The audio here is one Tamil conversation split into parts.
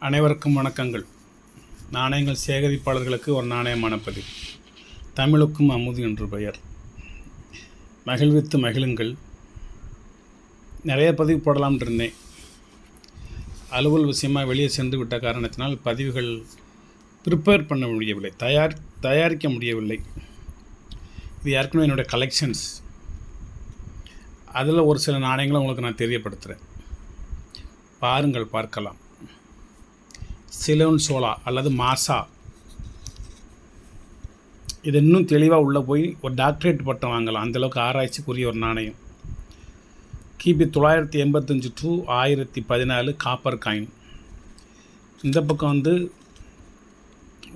அனைவருக்கும் வணக்கங்கள். நாணயங்கள் சேகரிப்பாளர்களுக்கு ஒரு நாணயமான பதிவு. தமிழுக்கும் அமுது என்று பெயர். மகிழ்வித்து மகிழுங்கள். நிறைய பதிவு போடலாம்னு இருந்தேன். அலுவல் விஷயமாக வெளியே சென்று விட்ட காரணத்தினால் பதிவுகள் ப்ரிப்பேர் பண்ண முடியவில்லை, தயாரிக்க முடியவில்லை. இது ஏற்கனவே என்னுடைய கலெக்ஷன்ஸ். அதில் ஒரு சில நாணயங்களை உங்களுக்கு நான் தெரியப்படுத்துகிறேன். பாருங்கள், பார்க்கலாம். சிலோன் சோலா அல்லது மாசா, இது இன்னும் தெளிவாக உள்ளே போய் ஒரு டாக்டரேட் பட்டம் வாங்கலாம். அந்தளவுக்கு ஆராய்ச்சிக்குரிய ஒரு நாணயம். கிபி 985 to 1014 காப்பர் காயின். இந்த பக்கம் வந்து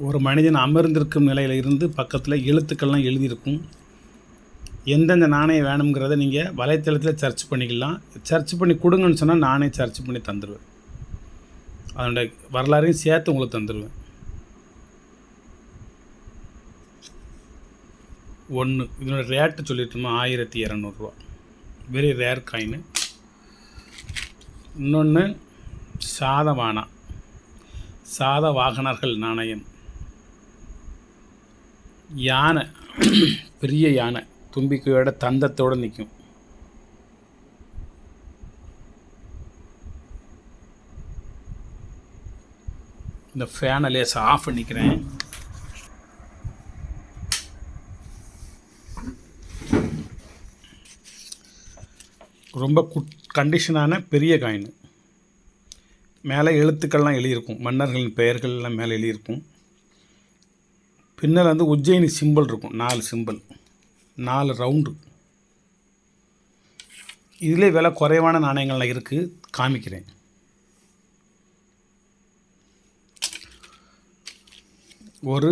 ஒரு மனிதன் அமர்ந்திருக்கும் நிலையில் இருந்து பக்கத்தில் எழுத்துக்கள்லாம் எழுதியிருக்கும். எந்தெந்த நாணயம் வேணுங்கிறத நீங்கள் வலைத்தளத்தில் சர்ச் பண்ணிக்கலாம். சர்ச் பண்ணி கொடுங்கன்னு சொன்னால் நானே சர்ச் பண்ணி தந்துடுவேன். அதனுடைய வரலாறையும் சேர்த்து உங்களுக்கு தந்துடுவேன். ஒன்று, இதனோட ரேட்டு சொல்லிட்டோமா, 1200 ரூபா. Very rare coin. இன்னொன்று சாதவாகனர்கள் நாணயம். யானை, பெரிய யானை, தும்பிக்கையோட தந்தத்தோடு நிற்கும். இந்த ஃபேனை லேசாக ஆஃப் பண்ணிக்கிறேன். ரொம்ப கண்டிஷனான பெரிய காயின். மேலே எழுத்துக்கள்லாம் எழுதியிருக்கும், மன்னர்களின் பெயர்கள்லாம் மேலே எழுதியிருக்கும். பின்னால் வந்து உஜ்ஜயினி சிம்பிள் இருக்கும், 4 சிம்பிள், 4 ரவுண்டு. இதிலே விலை குறைவான நாணயங்கள்லாம் இருக்குது, காமிக்கிறேன். ஒரு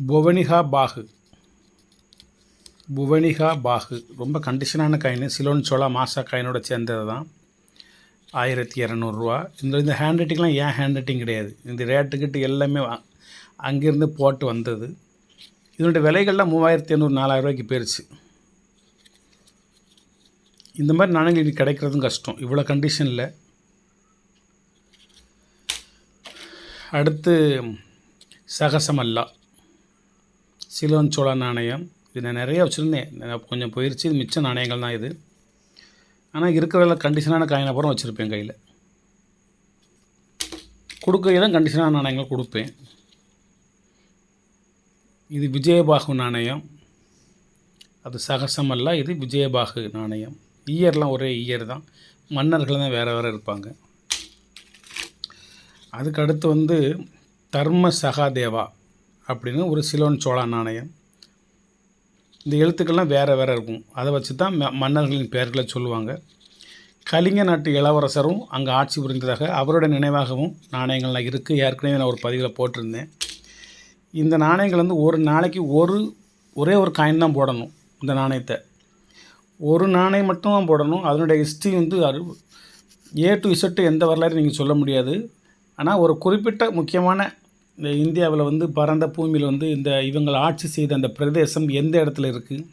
புவனிகா பாகு, ரொம்ப கண்டிஷனான காயின். சிலோன் சோலா மாசா காயினோட சேர்ந்தது தான். 1200 ரூபா. இந்த ஹேண்ட் ரைட்டிங்லாம் ஏன் ஹேண்ட் ரைட்டிங் கிடையாது. இந்த ரேட்டுக்கிட்டு எல்லாமே அங்கேருந்து போட்டு வந்தது. இதனுடைய விலைகள்லாம் 3500 4000 ரூபாய்க்கு போயிடுச்சு. இந்த மாதிரி நாணயங்கள் இன்றைக்கி கிடைக்கிறதும் கஷ்டம், இவ்வளோ கண்டிஷனில். அடுத்து சகசமல்லா சிலோன் சோழா நாணயம். இது நான் நிறையா வச்சுருந்தேன், கொஞ்சம் போயிடுச்சு. இது மிச்ச நாணயங்கள் தான் இது. ஆனால் இருக்கிறதில் கண்டிஷனான காயினை அப்புறம் வச்சுருப்பேன் கையில். கொடுக்கையில் தான் கண்டிஷனான நாணயங்கள் கொடுப்பேன். இது விஜயபாகு நாணயம். அது சகசமல்லா, இது விஜயபாகு நாணயம். ஈயர்லாம் ஒரே ஈயர் தான், மன்னர்கள் தான் வேறு வேறு இருப்பாங்க. அதுக்கு அடுத்து வந்து தர்ம சகாதேவா அப்படின்னு ஒரு சிலோன் சோழா நாணயம். இந்த எழுத்துக்கள்லாம் வேறு வேறு இருக்கும். அதை வச்சு தான் மன்னர்களின் பெயர்களை சொல்லுவாங்க. கலிங்க நாட்டு இளவரசரும் அங்கே ஆட்சி புரிந்ததாக அவரோட நினைவாகவும் நாணயங்கள்லாம் இருக்குது. ஏற்கனவே நான் ஒரு பதிவில் போட்டிருந்தேன். இந்த நாணயங்கள் வந்து ஒரு நாளைக்கு ஒரே ஒரு காயின் தான் போடணும். இந்த நாணயத்தை ஒரு நாணயம் மட்டும் தான் போடணும். அதனுடைய ஹிஸ்ட்ரி வந்து A to Z எந்த வரலாறு நீங்கள் சொல்ல முடியாது. ஆனால் ஒரு குறிப்பிட்ட முக்கியமான இந்த இந்தியாவில் வந்து பரந்த பூமியில் வந்து இந்த இவங்களை ஆட்சி செய்த அந்த பிரதேசம் எந்த இடத்துல இருக்குது,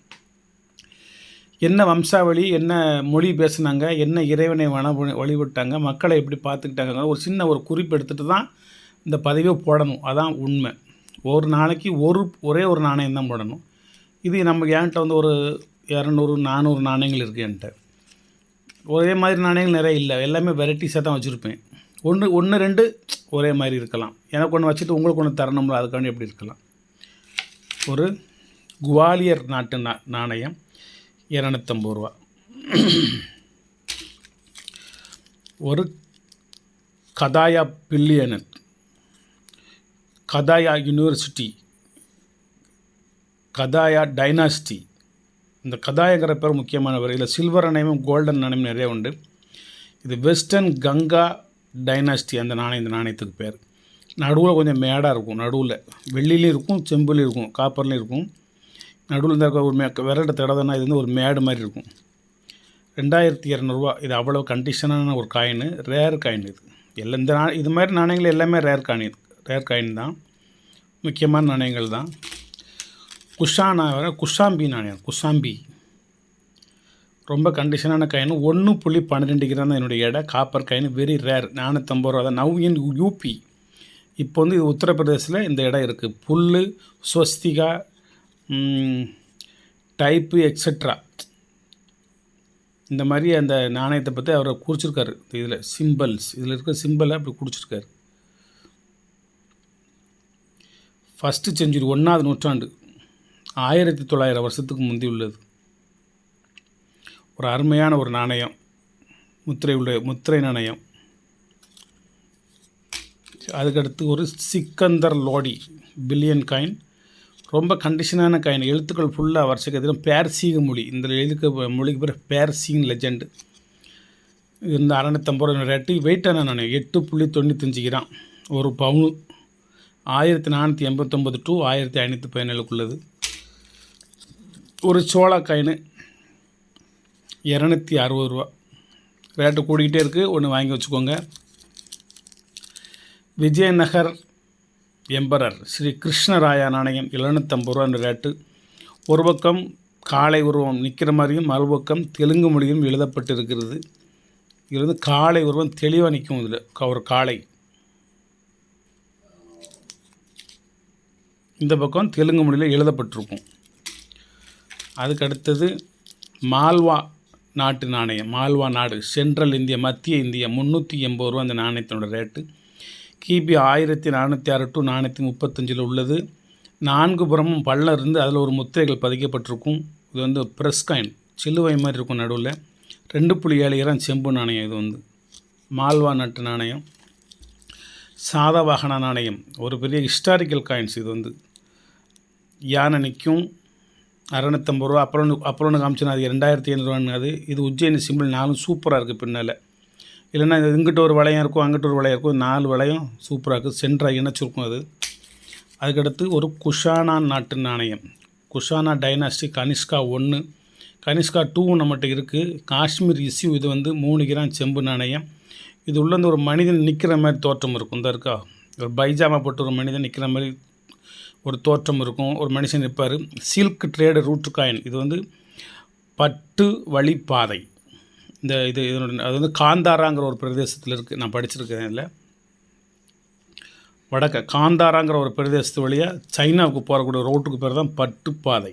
என்ன வம்சாவளி, என்ன மொழி பேசுனாங்க, என்ன இறைவனை வழிபட்டாங்க, மக்களை எப்படி பார்த்துக்கிட்டாங்க, ஒரு சின்ன ஒரு குறிப்பு எடுத்துகிட்டு தான் இந்த பதிவை போடணும். அதான் உண்மை. ஒரு நாளைக்கு ஒரே ஒரு நாணயம் தான் போடணும். இது நம்ம என்கிட்ட வந்து ஒரு 200 400 நாணயங்கள் இருக்குது என்கிட்ட. ஒரே மாதிரி நாணயங்கள் நிறைய இல்லை, எல்லாமே வெரைட்டிஸாக தான் வச்சுருப்பேன். ஒன்று 2 ஒரே மாதிரி இருக்கலாம். எனக்கு ஒன்று வச்சுட்டு உங்களுக்கு ஒன்று தரணும்ல, அதுக்காண்டி எப்படி இருக்கலாம். ஒரு குவாலியர் நாட்டு நாணயம் 250 ரூபா. ஒரு கதாயா பில்லியனர், கதாயா யூனிவர்சிட்டி, கதாயா டைனாஸ்டி. இந்த கதாயங்கிற பேர் முக்கியமானவர். இதில் சில்வர் நாணயமும் கோல்டன் நாணயம் நிறைய உண்டு. இது வெஸ்டர்ன் கங்கா டைனாஸ்டி அந்த நாணயம். இந்த நாணயத்துக்கு பேர். நடுவில் கொஞ்சம் மேடாக இருக்கும், நடுவில் வெள்ளிலையும் இருக்கும், செம்புலையும் இருக்கும், காப்பர்லையும் இருக்கும். நடுவில் இந்த ஒரு விரட்ட தடவைனா இது வந்து ஒரு மேடு மாதிரி இருக்கும். 2200 ரூபா. இது அவ்வளோ கண்டிஷனான ஒரு காயின், ரேர் காயின். இது இது மாதிரி நாணயங்கள் எல்லாமே ரேர் காயின் தான், முக்கியமான நாணயங்கள் தான். குஷாம்பி நாணயம். குஷாம்பி ரொம்ப கண்டிஷனான காயின். 1.12 கிராம் தான் என்னுடைய எடை. Copper coin, very rare. 450 ரூபா தான். Now in UP. இப்போ வந்து இது உத்தரப்பிரதேசில் இந்த இடம் இருக்குது. புல், ஸ்வஸ்திகா, டைப்பு எக்ஸட்ரா, இந்த மாதிரி அந்த நாணயத்தை பற்றி அவர் குறிச்சிருக்காரு. இதில் சிம்பிள்ஸ், இதில் இருக்கிற சிம்பிளை அப்படி குறிச்சிருக்காரு. ஃபஸ்ட்டு செஞ்சுரி, 1ஆவது நூற்றாண்டு, 1900 வருஷத்துக்கு முந்தி உள்ளது. ஒரு அருமையான ஒரு நாணயம், முத்திரை நாணயம். அதுக்கடுத்து ஒரு சிக்கந்தர் லோடி பில்லியன் காயின். ரொம்ப கண்டிஷனான காயின். எழுத்துக்கள் ஃபுல்லாக வருஷக்கத்தில் பேர்சீக மொழி. இந்த எழுதுக்க மொழிக்கு பேர் பேர்சீன் லெஜெண்டு. இது இந்த 650 ரூபா ரேட்டு. வெயிட்டான நாணயம், 8.95 கிராம். ஒரு பவுனு 1489 டு 1517 ஒரு சோளா காயின், 260 ரூபா. ரேட்டு கூடிக்கிட்டே இருக்குது, ஒன்று வாங்கி வச்சுக்கோங்க. விஜயநகர் எம்பரர் ஸ்ரீ கிருஷ்ணராயா நாணயம், 750 ரூபா ரேட்டு. ஒரு பக்கம் காளை உருவம் நிற்கிற மாதிரியும், மறுபக்கம் தெலுங்கு மொழியும் எழுதப்பட்டு இருக்கிறது. இது வந்து காளை உருவம் தெளிவாக நிற்கும். இதில் ஒரு காளை, இந்த பக்கம் தெலுங்கு மொழியில் எழுதப்பட்டிருக்கும். அதுக்கு அடுத்தது மால்வா நாட்டு நாணயம். மால்வா நாடு, சென்ட்ரல் இந்தியா, மத்திய இந்தியா, 380 ரூபா அந்த நாணயத்தினோட ரேட்டு. கிபி 1406 டு 435 உள்ளது. 4 புறமும் பள்ளம் இருந்து அதில் ஒரு முத்திரைகள் பதிக்கப்பட்டிருக்கும். இது வந்து ப்ரெஸ் காயின், சிலுவை மாதிரி இருக்கும் நடுவில். 2.7 கிராம் செம்பு நாணயம். இது வந்து மால்வா நாட்டு நாணயம். சாதவாகன நாணயம், ஒரு பெரிய ஹிஸ்டாரிக்கல் காயின்ஸ். இது வந்து யானை நிற்கும், 650 ரூபா. அப்புறம் காமிச்சுனா அது 2500 ரூபான்னு. இது உஜ்ஜயினி சிம்பிள். 4 சூப்பராக இருக்குது பின்னால். இல்லைன்னா இது இங்கிட்ட ஒரு வளையம் இருக்கும், அங்கிட்ட ஒரு வளையம் இருக்கும். 4 வளையம் சூப்பராக இருக்குது, சென்டராக இணைச்சிருக்கும் அது. அதுக்கடுத்து ஒரு குஷானா நாட்டு நாணயம். குஷானா டைனாஸ்டி, கனிஷ்கா 1, கனிஷ்கா 2 நம்மகிட்ட இருக்குது. காஷ்மீர் இஸ்யூ. இது வந்து 3 கிராம் செம்பு நாணயம். இது உள்ளேருந்து ஒரு மனிதன் நிற்கிற மாதிரி தோற்றம் இருக்கும். இந்த இருக்கா, ஒரு பைஜாமா போட்டு ஒரு மனிதன் நிற்கிற மாதிரி ஒரு தோற்றம் இருக்கும். ஒரு மனுஷன் நிற்பார். Silk trade route coin. இது வந்து பட்டு வழிப்பாதை. இதனோட அது வந்து காந்தாராங்கிற ஒரு பிரதேசத்தில் இருக்குது. நான் படிச்சிருக்கேன். இதில் வடக்க காந்தாராங்கிற ஒரு பிரதேசத்து வழியாக சைனாவுக்கு போகக்கூடிய ரோட்டுக்கு பேர் தான் பட்டுப்பாதை.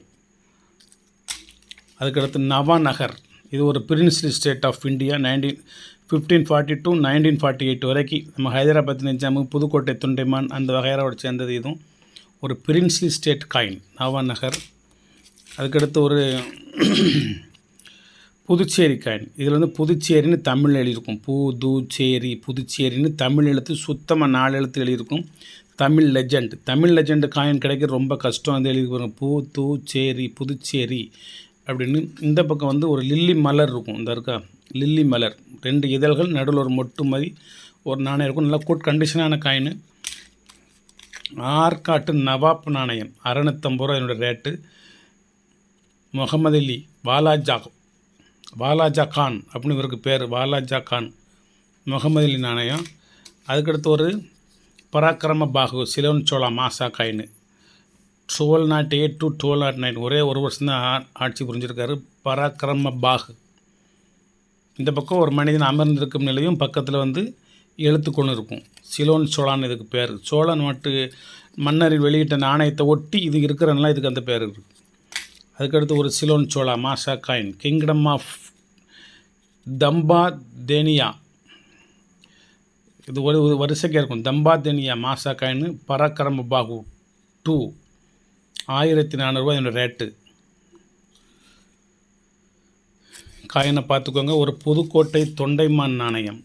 அதுக்கடுத்து நவாநகர். இது ஒரு princely state of India. 1540 to 1948 வரைக்கும். நம்ம ஹைதராபாத் நிஜாமு, புதுக்கோட்டை தொண்டைமான் அந்த வகையாரோட சேர்ந்தது. இதுவும் ஒரு பிரின்ஸ்லி ஸ்டேட் காயின், நவாநகர். அதுக்கடுத்து ஒரு புதுச்சேரி காயின். இதில் வந்து புதுச்சேரின்னு தமிழ் எழுதியிருக்கும். புதுச்சேரி, புதுச்சேரின்னு தமிழ் எழுத்து, சுத்தமாக 4 எழுத்து எழுதியிருக்கும். Tamil legend. Tamil legend coin கிடைக்கிறது ரொம்ப கஷ்டம். வந்து எழுதிப்பாங்க, புதுச்சேரி, புதுச்சேரி அப்படின்னு. இந்த பக்கம் வந்து ஒரு லில்லி மலர் இருக்கும். இந்த இருக்கா, லில்லி மலர், 2 இதழ்கள், நடுவில் ஒரு மொட்டு மாதிரி ஒரு நாணயம் இருக்கும். நல்லா குட் கண்டிஷனான காயின். ஆற்காட்டு நவாப் நாணயம், 650 ரூபா என்னோடய ரேட்டு. முகமது அலி வாலாஜா கான் அப்படின்னு இவருக்கு பேர். வாலாஜா கான், முகமது அலி நாணயம். அதுக்கடுத்து ஒரு பராக்கிரம பாகு சிலோன் சோளா மாசா காயின், 1208 டு 1209. ஒரே ஒரு வருஷம் தான் ஆட்சி புரிஞ்சிருக்காரு. பராக்கிரம பாகு. இந்த பக்கம் ஒரு மனிதன் அமர்ந்திருக்கும் நிலையும் பக்கத்தில் வந்து எழுத்துக்கொண்டு இருக்கும். சிலோன் சோளான்னு இதுக்கு பேர். சோழ நாட்டு மன்னரில் வெளியிட்ட நாணயத்தை ஒட்டி இது இருக்கிறனால இதுக்கு அந்த பேர் இருக்குது. அதுக்கடுத்து ஒரு சிலோன் சோளா மாசா காயின், கிங்டம் ஆஃப் தம்பாதேனியா. இது ஒரு வரிசைக்கே இருக்கும். தம்பாதேனியா மாசா காயின், பராக்கிரம பாகு 2, 1400 ரூபா என்னோட ரேட்டு. காயினை பார்த்துக்கோங்க. ஒரு புதுக்கோட்டை தொண்டைமான் நாணயம்,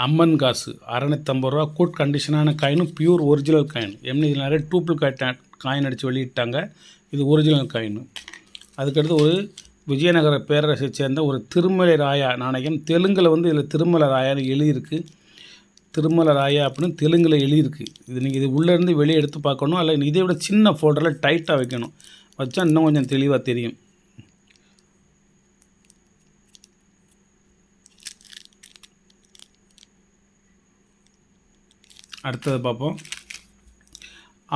அம்மன் காசு, 650 ரூபா. குட் கண்டிஷனான காயினும், பியூர் ஒரிஜினல் காயின். இதில் நிறைய டூப்ளிகேட் காயின் அடித்து வெளியிட்டாங்க. இது ஒரிஜினல் காயின். அதுக்கடுத்து ஒரு விஜயநகர பேரரசை சேர்ந்த ஒரு திருமலை ராயா நாணயம். தெலுங்கில் வந்து இதில் திருமலை ராயான்னு எழுதியிருக்கு. திருமலை ராயா அப்படின்னு தெலுங்கில் எழுதியிருக்கு. இது நீங்கள் இது உள்ளேருந்து வெளியே எடுத்து பார்க்கணும். அல்ல இதை விட சின்ன ஃபோட்டோவில் டைட்டாக வைக்கணும். வச்சா இன்னும் கொஞ்சம் தெளிவாக தெரியும். அடுத்தது பார்ப்போம்.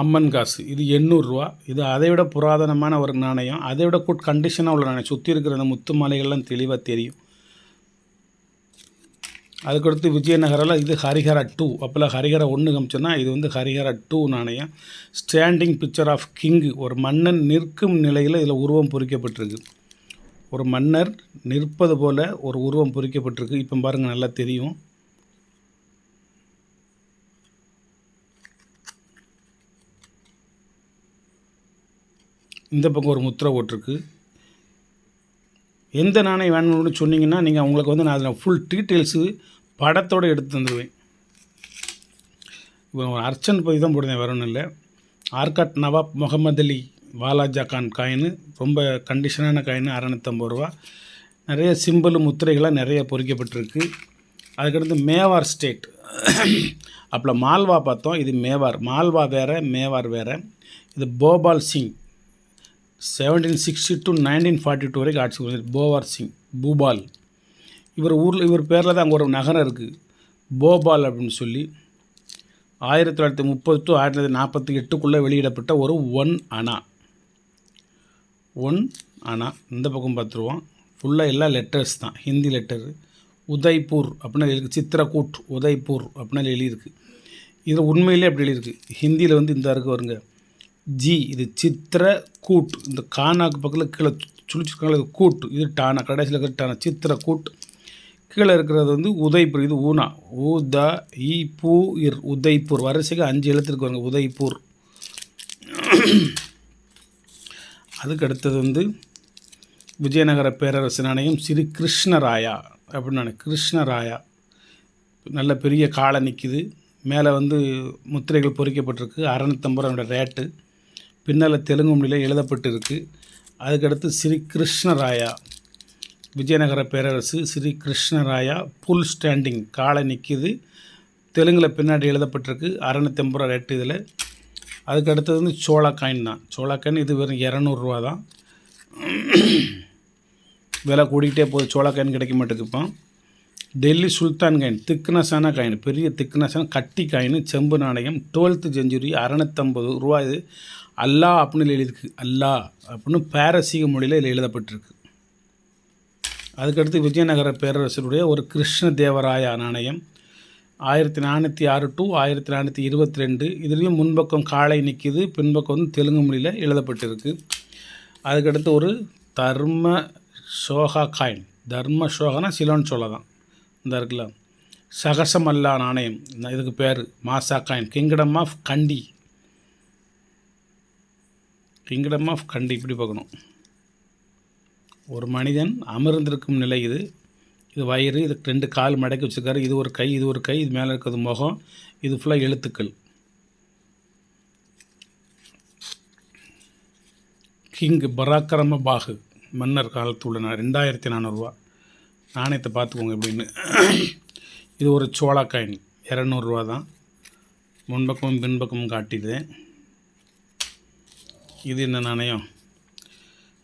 அம்மன் காசு இது 800 ரூபா. இது அதை விட புராதனமான ஒரு நாணயம், அதை விட குட் கண்டிஷனாக உள்ள நாணயம். சுற்றி இருக்கிற அந்த முத்து மாலைகள்லாம் தெளிவாக தெரியும். அதுக்கடுத்து விஜயநகரில் இது ஹரிஹரா 2. அப்போல்லாம் ஹரிஹரா 1 காமிச்சோன்னா இது வந்து ஹரிஹரா 2 நாணயம். ஸ்டாண்டிங் பிக்சர் ஆஃப் கிங், ஒரு மன்னன் நிற்கும் நிலையில் இதில் உருவம் பொறிக்கப்பட்டிருக்கு. ஒரு மன்னர் நிற்பது போல் ஒரு உருவம் பொறிக்கப்பட்டிருக்கு. இப்போ பாருங்கள், நல்லா தெரியும். இந்த பக்கம் ஒரு முத்திரை போட்டிருக்கு. எந்த நாணயம் வேணும்னு சொன்னீங்கன்னா நீங்கள் உங்களுக்கு வந்து நான் அதில் ஃபுல் டீட்டெயில்ஸு படத்தோடு எடுத்து தந்துடுவேன். இப்போ ஒரு அர்ச்சன் பற்றி தான் போடுறேன், வேற ஒன்றும் இல்லை. ஆர்காட் நவாப் முகமது அலி வாலாஜா கான் காயின், ரொம்ப கண்டிஷனான காயின், 650 ரூபா. நிறைய சிம்பிள் முத்திரைகளாக நிறைய பொறிக்கப்பட்டிருக்கு. அதுக்கடுத்து மேவார் ஸ்டேட். அப்போ மால்வா பார்த்தோம், இது மேவார். மால்வா வேறு, மேவார் வேறு. இது போபால் சிங் 1760 to 1942 வரைக்கும் ஆட்சி புரிஞ்சார். போவார் சிங், பூபால். இவர் பேரில் தான் அங்கே ஒரு நகரம் இருக்குது, போபால் அப்படின்னு சொல்லி. 1930 to 1948 வெளியிடப்பட்ட ஒரு 1 அணா. 1 அணா. இந்த பக்கம் பார்த்துருவோம். ஃபுல்லாக எல்லா லெட்டர்ஸ் தான், ஹிந்தி லெட்டரு. உதய்பூர் அப்படின்னு எழுதியிருக்கு. சித்ரகூட் உதய்பூர் அப்படின்னு எழுதியிருக்கு. இது உண்மையிலே அப்படி எழுதியிருக்கு. ஹிந்தியில் வந்து இந்த இருக்கு வருங்க, ஜி. இது சித்ரகூட். இந்த கானாக்கு பக்கத்தில் கீழே சுழிச்சிருக்காங்க, இது கூட். இது டானா, கடைசியில் இருக்கிற டானா, சித்ரகூட். கீழே இருக்கிறது வந்து உதய்பூர். இது ஊனா, உத இ பூ இர், உதய்பூர். வரிசைக்கு 5 எழுத்துருக்கு வருங்க, உதய்பூர். அதுக்கு அடுத்தது வந்து விஜயநகர பேரரசு நாணயம் ஸ்ரீ கிருஷ்ணராயா அப்படின்னு. கிருஷ்ணராயா நல்ல பெரிய காலை நிற்கிது. மேலே வந்து முத்திரைகள் பொறிக்கப்பட்டிருக்கு. 650 ரூபாயோட ரேட்டு. பின்னால் தெலுங்கு மொழியில் எழுதப்பட்டிருக்கு. அதுக்கடுத்து ஸ்ரீ கிருஷ்ணராயா, விஜயநகர பேரரசு ஸ்ரீ கிருஷ்ணராயா, புல் ஸ்டாண்டிங், காலை நிற்கிது. தெலுங்கில் பின்னாடி எழுதப்பட்டிருக்கு. 650 ரூபா ரேட்டு இதில். அதுக்கு அடுத்தது வந்து சோளா காயின் தான். சோளா காயின் இது வெறும் 200 ரூபா தான். விலை கூடிக்கிட்டே போகுது, சோளா காயின் கிடைக்க மாட்டேங்குது. இப்போ டெல்லி சுல்தான் காயின், திக்னஸான காயின், பெரிய திக்னஸான கட்டி காயின், செம்பு நாணயம், 12th செஞ்சுரி, 650 ரூபா. இது அல்லா அப்படின்னு எழுதியிருக்கு. அல்லா அப்படின்னு பாரசீக மொழியில் இதில் எழுதப்பட்டிருக்கு. அதுக்கடுத்து விஜயநகர பேரரசருடைய ஒரு கிருஷ்ண தேவராயா நாணயம் 1406 to 1422. இதுலேயும் முன்பக்கம் காளை நிற்கிது, பின்பக்கம் வந்து தெலுங்கு மொழியில் எழுதப்பட்டிருக்கு. அதுக்கடுத்து ஒரு தர்ம சோகா காயின். தர்ம சோகனா சிலோன் சோழா தான். இந்த இருக்குல்ல, சகசமல்லா நாணயம், இதுக்கு பேர் மாசா coin. Kingdom of Kandy, kingdom of Kandy. இப்படி பார்க்கணும். ஒரு மனிதன் அமர்ந்திருக்கும் நிலை இது. இது வயிறு, இது 2 கால் மடக்கி வச்சுருக்காரு. இது ஒரு கை, இது ஒரு கை, இது மேலே இருக்கிறது முகம், இது ஃபுல்லாக எழுத்துக்கள். கிங் பராக்கிரம பாகு, மன்னர் காலத்தில் உள்ள 2400 ரூபா. நாணயத்தை பார்த்துக்கோங்க எப்படின்னு. இது ஒரு சோளா காயின், 200 ரூபா தான். முன்பக்கமும் பின்பக்கமும் காட்டிடுதேன். இது என்ன நாணயம்?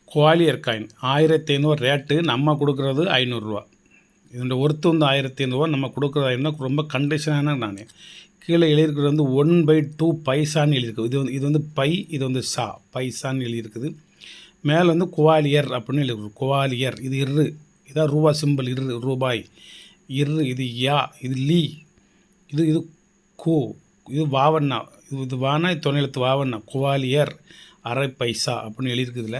Gwalior coin, 1500 rate. நம்ம கொடுக்குறது 500 ரூபா. இதோட ஒர்த்து வந்து 1500 ரூபா. நம்ம கொடுக்குறது 500. ரொம்ப கண்டிஷனான நாணயம். கீழே எழுதியிருக்கிறது வந்து 1/2 பைசான்னு எழுதியிருக்கு. இது வந்து பை, இது வந்து சா, பைசான்னு எழுதியிருக்குது. மேலே வந்து குவாலியர் அப்படின்னு எழுதிருக்கு. குவாலியர். இது இரு, இதான் ரூபா சிம்பிள். இரு, ரூபாய். இரு. இது யா, இது லீ, இது கூ, இது வாவண்ணா, இது வானா, இது துணை எழுத்து வாவண்ணா. குவாலியர், அரை பைசா அப்படின்னு எழுதியிருக்குதுல.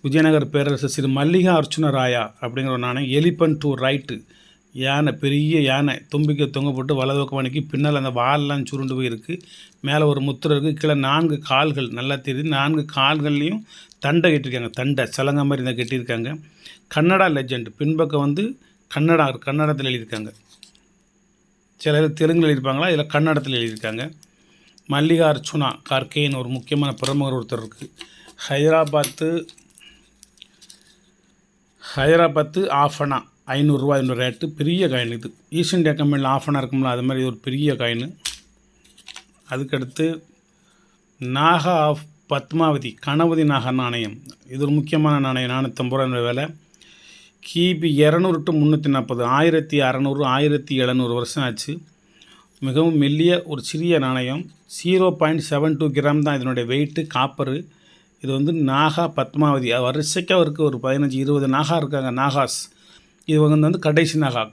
விஜயநகர் பேரரசு ஸ்ரீ மல்லிகா அர்ச்சுன ராயா அப்படிங்கிற ஒரு நாணயம். எலிபென்ட் டு ரைட்டு, யானை, பெரிய யானை, தும்பிக்கை தொங்க போட்டு வலது பக்கம் அன்னைக்கு பின்னால் அந்த வாலெலாம் சுருண்டு போய் இருக்குது. மேலே ஒரு முத்திரை இருக்குது. கீழே 4 கால்கள் நல்லா தெரியுது. 4 கால்கள்லேயும் தண்டை கட்டியிருக்காங்க. தண்டை சலங்கை மாதிரி இதை கட்டியிருக்காங்க. கன்னடா லெஜெண்ட். பின்பக்கம் வந்து கன்னடத்தில் எழுதியிருக்காங்க. சில தெலுங்கில் எழுதியிருப்பாங்களா, இதில் கன்னடத்தில் எழுதியிருக்காங்க. மல்லிகா அர்ச்சுனா கார்கேன்னு ஒரு முக்கியமான பிரமுகர் ஒருத்தர் இருக்குது. ஹைதராபாத்து ஆஃபனா 500 ரூபா. என்னோட ரேட்டு. பெரிய காயின் இது. ஈஸ்ட் இந்தியா கம்பெனியில் ஆஃபனாக இருக்கும்ல, அது மாதிரி இது ஒரு பெரிய காயின். அதுக்கடுத்து நாகா ஆஃப் பத்மாவதி, கணபதி நாகா நாணயம். இது ஒரு முக்கியமான நாணயம். 450 ரூபா விலை. கிபி 200 to 340, 1600 1700 வருஷம் ஆச்சு. மிகவும் மெல்லிய ஒரு சிறிய நாணயம். 0.72 கிராம் தான் இதனுடைய வெயிட்டு. காப்பரு. இது வந்து நாகா பத்மாவதி. வரிசைக்கு அவருக்கு ஒரு 15-20 நாகா இருக்காங்க. நாகாஸ். இவங்க வந்து கடைசி நாகா.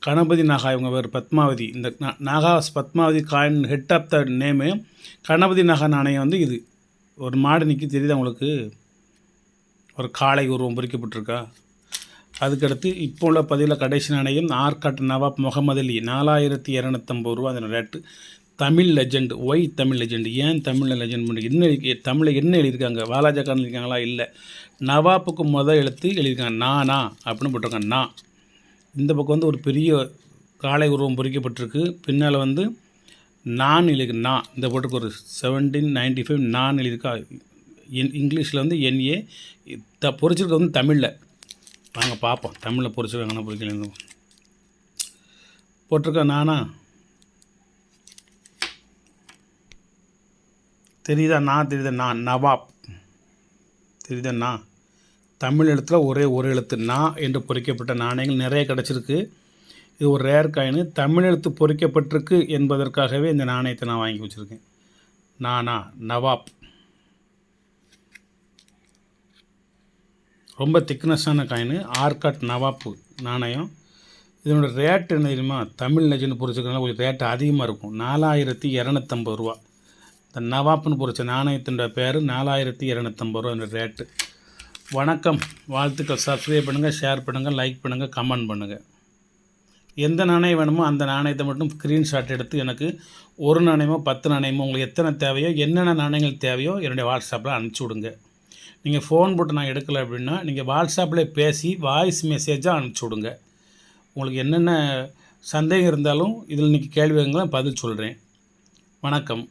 கணபதி நாகா இவங்க வேறு பத்மாவதி. இந்த Nagas Padmavati coin head of the name. Ganapati Naga நாணயம் வந்து இது. ஒரு மாடு நிற்கி தெரியுதா உங்களுக்கு? ஒரு காளை உருவம் பொறிக்கப்பட்டிருக்கா? அதுக்கடுத்து இப்போ உள்ள பதிவில் கடைசி நாணயம் ஆர்காட் நவாப் முகமது அலி. 4250 ரூபா அதன் rate. Tamil legend. Why Tamil legend? ஏன் தமிழில் லெஜெண்ட் பண்ணி என்ன தமிழில் என்ன எழுதியிருக்காங்க? வாலாஜாக்காரன் எழுதியிருக்காங்களா? இல்லை. நவாப்புக்கு எழுத்து எழுதியிருக்காங்க நானா அப்படின்னு போட்டிருக்காங்க. நா. இந்த பக்கம் வந்து ஒரு பெரிய காளை உருவம் பொறிக்கப்பட்டிருக்கு. பின்னால் வந்து நான் எழுதியிருக்கு. நான் இந்த போட்டுக்கு ஒரு 1795 நான் எழுதியிருக்கா. இங்கிலீஷில் வந்து NA. பொறிச்சிருக்க வந்து தமிழில். வாங்க பார்ப்போம் தமிழில் பொறிச்சிருக்காங்கன்னா பொறிக்கல போட்டிருக்கா. நானா தெரியுதா? நான் தெரியுதா? நான் நவாப் தெரியுதா? நான் தமிழ் எழுத்தில் ஒரே ஒரு எழுத்து நான் என்று பொறிக்கப்பட்ட நாணயங்கள் நிறைய கிடச்சிருக்கு. இது ஒரு ரேர் காயின். தமிழ் எழுத்து பொறிக்கப்பட்டிருக்கு என்பதற்காகவே இந்த நாணயத்தை நான் வாங்கி வச்சுருக்கேன். நானா நவாப். ரொம்ப திக்னஸான காயின். ஆர்காட் நவாப்பு நாணயம். இதனோட ரேட்டு என்ன தெரியுமா? தமிழ் லெஜெண்ட் பொறிச்சிருக்கனால கொஞ்சம் ரேட்டு அதிகமாக இருக்கும். 4250 ரூபா. இந்த நவாப்புன்னு பொறிச்ச நாணயத்தினோட பேர் 4250 ரூபா இந்த ரேட்டு. வணக்கம், வாழ்த்துக்கள். சப்ஸ்கிரைப் பண்ணுங்கள், ஷேர் பண்ணுங்கள், லைக் பண்ணுங்கள், கமெண்ட் பண்ணுங்கள். எந்த நாணயம் வேணுமோ அந்த நாணயத்தை மட்டும் ஸ்க்ரீன்ஷாட் எடுத்து எனக்கு 1 நாணயமோ 10 நாணயமோ உங்களுக்கு எத்தனை தேவையோ என்னென்ன நாணயங்கள் தேவையோ என்னுடைய வாட்ஸ்அப்பில் அனுப்பிச்சி விடுங்க. நீங்கள் ஃபோன் போட்டு நான் எடுக்கலை அப்படின்னா நீங்கள் வாட்ஸ்அப்பில் பேசி வாய்ஸ் மெசேஜாக அனுப்பிச்சி விடுங்க. உங்களுக்கு என்னென்ன சந்தேகம் இருந்தாலும் இதில் இன்றைக்கி கேள்வி பதில் சொல்கிறேன். வணக்கம்.